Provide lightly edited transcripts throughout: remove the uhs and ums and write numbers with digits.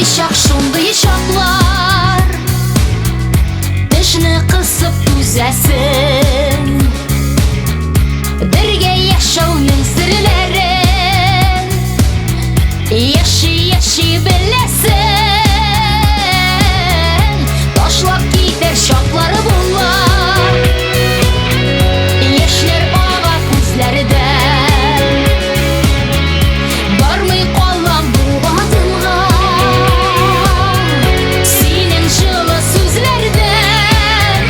Şak şunday şaklar Dişini kısıp düzesin Birge yaşavның sirlerin Yaşı bilesin Taşlap gider şakları bunlar Yaşlar ağa kuzlerinden Barmay qallan bu batılğa Senin жылы sözlerden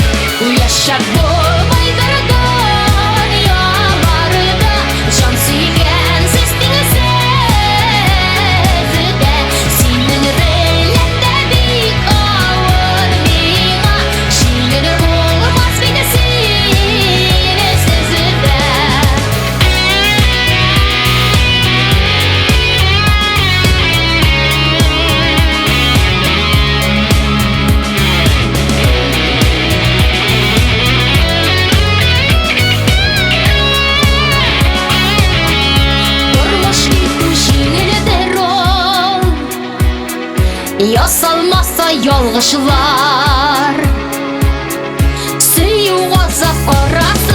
Yaşar bolmay dardan Yamarda Can suygan sesini sezide Senin reylende bik ağır mima Şiirin olmaz beni seni sezide Yasalmazsa yalgışlar Süyü gazap arası